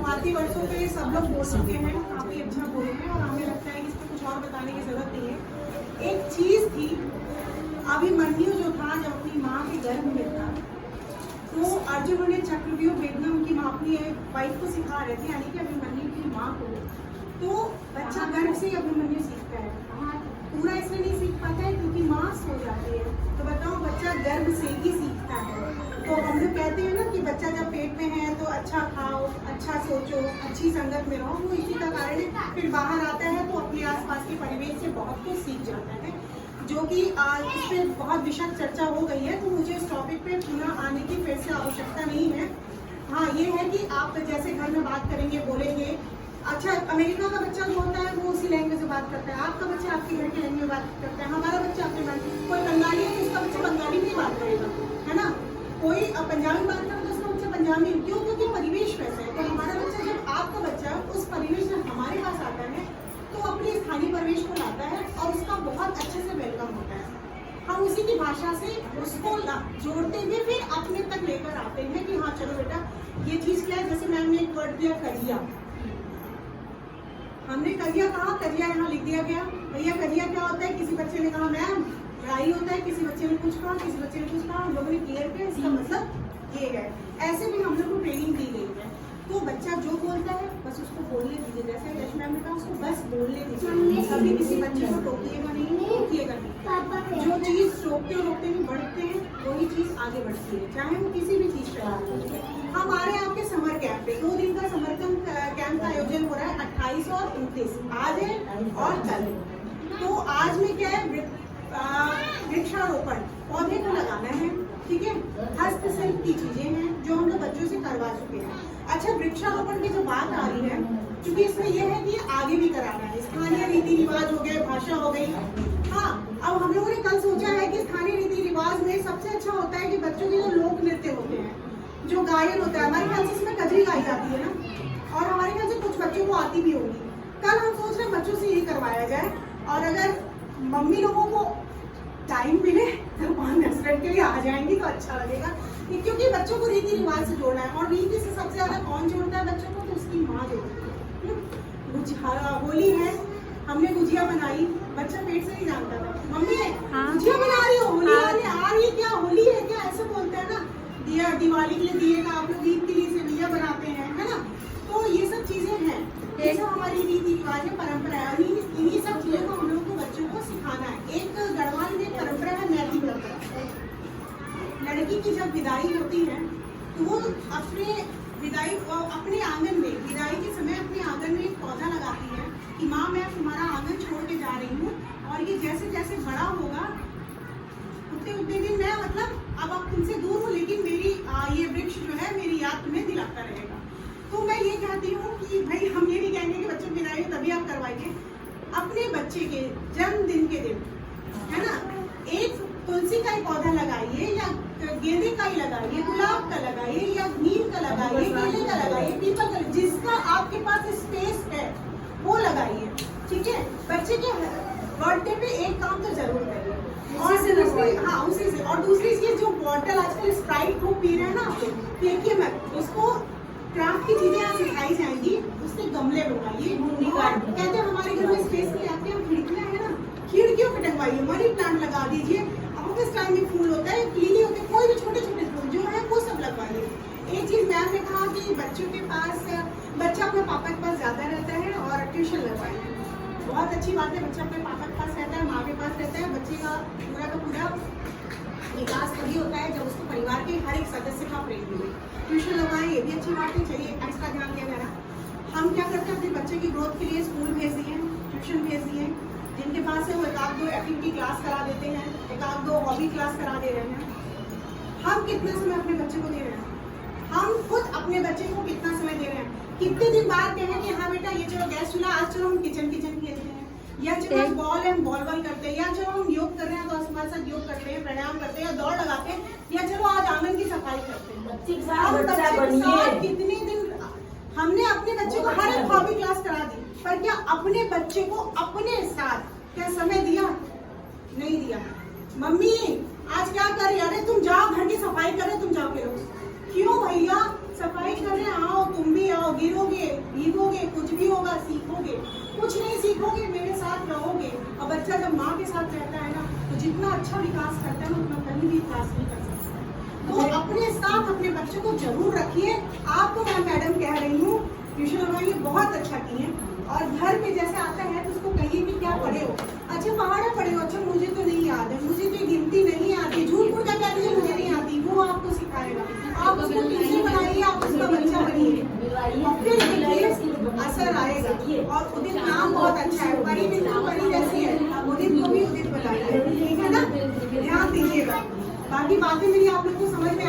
शुरुआती वर्षों पे सब लोग बोल चुके हैं, काफ़ी अच्छा बोले हैं और हमें लगता है कि इसमें कुछ और बताने की ज़रूरत नहीं है। एक चीज़ थी, अभिमन्यु जो था जब अपनी माँ के गर्भ में था तो अर्जुन उन्हें चक्रव्यूह भेदना उनकी माँ अपनी वाइफ को सिखा रहे थे, यानी कि अभिमन्यु की माँ को। तो बच्चा गर्भ से ही अभिमन्यु सीखता है, पूरा इसलिए नहीं सीख पाता है क्योंकि माँ सो जाती है। तो बताओ बच्चा गर्भ से ही सीखता है। तो हम लोग कहते हैं ना कि बच्चा जब पेट में है तो अच्छा खाओ, अच्छा सोचो, अच्छी संगत में रहो, वो इसी का कारण है। फिर बाहर आता है तो अपने आसपास के परिवेश से बहुत कुछ सीख जाता है, जो कि इस पर बहुत विशद चर्चा हो गई है, तो मुझे इस टॉपिक पे पुनः आने की फिर से आवश्यकता नहीं है। हाँ, ये है कि आप जैसे घर में बात करेंगे, बोलेंगे, अच्छा अमेरिका का बच्चा जो होता है वो उसी लैंग्वेज में बात करता है, आपका बच्चा आपके घर के लैंग्वेज में बात करता है, हमारा बच्चा अपने कोई बंगाली है तो उसका बच्चा बंगाली में बात करेगा, है ना। कोई पंजाबी बात करता है तो उसका बच्चा पंजाबी, क्यों? क्योंकि परिवेश वैसा है। तो हमारा बच्चा, जब आपका बच्चा उस परिवेश में हमारे पास आता है तो अपने स्थानीय परिवेश को लाता है और उसका बहुत अच्छे से वेलकम होता है। हम उसी की भाषा से उसको जोड़ते हुए फिर अपने तक लेकर आते हैं कि हाँ चलो बेटा ये चीज़ क्या है। जैसे मैम ने एक वर्ड दिया करिया, हमने करिया कहा, करिया यहाँ लिख दिया गया। भैया करिया क्या होता है? किसी बच्चे ने कहा मैम राई होता है, किसी बच्चे ने कुछ कहा, किसी बच्चे ने कुछ कहा, हम लोगों ने क्लियर किया इसका मतलब ये है। ऐसे भी हम लोग को ट्रेनिंग दी गई है। तो बच्चा जो बोलता है बस उसको बोलने दीजिए, जैसे यश मैम ने कहा उसको बस बोलने दीजिए, कभी किसी बच्चे को टोकिएगा नहीं, टोकिएगा नहीं। जो चीज़ रोकते रोकते भी बढ़ते हैं वही चीज़ आगे बढ़ती है, चाहे वो किसी भी चीज़ पे। हमारे यहाँ के समर कैंप पे 2 दिन का समर कैंप का आयोजन हो रहा है 28 और 29, आज है और कल। तो आज में क्या है, वृक्षारोपण, पौधे को लगाना है, ठीक है। हस्तशिल्प की चीजें हैं जो हम लोग बच्चों से करवा चुके हैं। अच्छा, वृक्षारोपण की जो बात आ रही है, क्योंकि इसमें यह है कि आगे भी कराना है, स्थानीय रीति रिवाज हो गए, भाषा हो गई। हाँ, अब हम लोगों ने कल सोचा है कि स्थानीय रीति रिवाज में सबसे अच्छा होता है कि बच्चों के जो लोक नृत्य होते हैं, जो गायन होता है, हमारे ख्याल से इसमें कजरी गाई जाती है ना, और हमारे ख्याल से कुछ बच्चों को आती भी होगी। कल हम सोच रहे हैं बच्चों से यही करवाया जाए, और अगर मम्मी लोगों को टाइम मिले तो 5-10 मिनट के लिए आ जाएंगी तो अच्छा लगेगा, क्योंकि बच्चों को रीति रिवाज से जोड़ना है। और रीति से सबसे ज्यादा कौन जोड़ता है बच्चों को? तो उसकी माँ जोड़ती है। होली है, हमने गुजिया बनाई, बच्चा पेट से नहीं जानता था, मम्मी गुजिया बना रही हो, होली आ रही है क्या, होली है क्या, ऐसे बोलते हैं ना। दिया दिवाली के लिए दिए का आप लोग ईद के लिए सेवैयां बनाते हैं, है ना। तो ये सब चीजें हैं, ये सब हमारी रीति रिवाज है, परंपरा है, इन्हीं सब चीजों को हम लोग को बच्चों को सिखाना है। एक गढ़वाल में परंपरा है मैथी परंपरा। लड़की की जब विदाई होती है तो वो अपने आंगन में विदाई के समय अपने आंगन में एक पौधा लगाती है कि माँ मैं तुम्हारा आंगन छोड़ के जा रही हूँ, और ये जैसे जैसे बड़ा होगा उतने उतने दिन मैं अब आप तुमसे दूर हूँ, लेकिन मेरी ये वृक्ष जो है मेरी याद तुम्हें दिलाता रहेगा। तो मैं ये कहती हूँ कि भाई हम ये नहीं कहेंगे कि बच्चों की विदाई हो तभी आप करवाइए, अपने बच्चे के जन्मदिन के दिन, है ना, एक तुलसी का ही पौधा लगाइए, या गेंदे का ही लगाइए, गुलाब का लगाइए, या नीम का लगाइए, केले का लगाइए, पीपल का, जिसका आपके पास स्पेस है वो लगाइए, ठीक है। बच्चे के बर्थडे पे एक काम तो जरूर करिए। और उसी से और दूसरी चीज, जो बॉटल आजकल स्प्राइट खूब पी रहे हैं ना, देखिए मैं उसको क्राफ्ट की चीजें यहाँ सिखाई जाएंगी, उसके गमले बनवाइए। कहते हैं हमारे घर में स्पेस नहीं आती है, खिड़कियाँ है ना, खिड़कियों पे टंगवाइए, मनी प्लांट लगा दीजिए, ऑफिस टाइम में फूल होता है, लीली होते हैं, कोई भी छोटे छोटे फूल जो है वो सब लगवाइए। एक चीज मैम ने कहा कि बच्चों के पास, बच्चा अपने पापा के पास ज्यादा रहता है और ट्यूशन लगवाए, बहुत अच्छी बात है। बच्चा अपने पापा के पास रहता है, माँ के पास रहता है, बच्चे का पूरा विकास तभी होता है जब उसको परिवार के हर एक सदस्य का प्रेम मिले। ट्यूशन लगवाए, ये भी अच्छी बात है, चाहिए एक्स्ट्रा ध्यान दिया जा रहा। हम क्या करते हैं, अपने बच्चे की ग्रोथ के लिए स्कूल भेज दिए, ट्यूशन भेज दिए, जिनके पास है वो 1-2 एक्टिविटी क्लास करा देते हैं, 1-2 हॉबी क्लास करा दे रहे हैं। हम कितना समय अपने बच्चे को दे रहे हैं? हम खुद अपने बच्चे को कितना समय दे रहे हैं? कितने दिन बाद कहें कि हाँ बेटा ये चलो गैस चूल्हा, आज चलो हम किचन खेलते हैं, या चलो आज बॉल करते हैं, या चलो हम योग कर रहे हैं तो हमारे साथ योग करते हैं, प्राणायाम करते हैं, या दौड़ लगाते हैं, या चलो आज आंगन की सफाई करते हैं। कितने दिन हमने अपने बच्चे को हर एक हॉबी क्लास करा दी, पर क्या अपने बच्चे को अपने साथ क्या समय दिया? नहीं दिया। मम्मी आज क्या कर रही? अरे तुम जाओ घर की सफाई कर रहे, तुम जाओ करो। क्यों भैया? सफाई करने आओ, तुम भी आओ, गिरोगे, सीखोगे, कुछ नहीं सीखोगे, मेरे साथ रहोगे। और बच्चा जब माँ के साथ रहता है ना, तो जितना अच्छा विकास करता है ना, उतना कहीं भी विकास नहीं कर सकता। तो अपने साथ अपने बच्चों को जरूर रखिए। आपको मैं मैडम कह रही हूँ, ट्यूशन वाली बहुत अच्छा की है। और घर पे जैसे आता है तो उसको कहिए कि क्या पढ़े हो, अच्छा पहाड़ा पढ़े हो, अच्छा मुझे तो नहीं याद है, मुझे तो गिनती नहीं आती, झूठ मूठ का कह दीजिए मुझे नहीं आती, वो आपको सिखाएगा। आप उसको टीचर बनाइए, आप उसका बच्चा बनिए, और फिर देखिए असर आएगा। और उदित नाम बहुत अच्छा है, परी बिंदु परी जैसी है, उदित को भी उदित बताइए, ठीक है ना, ध्यान दीजिएगा। बाकी बातें मेरी आप लोग को समझ में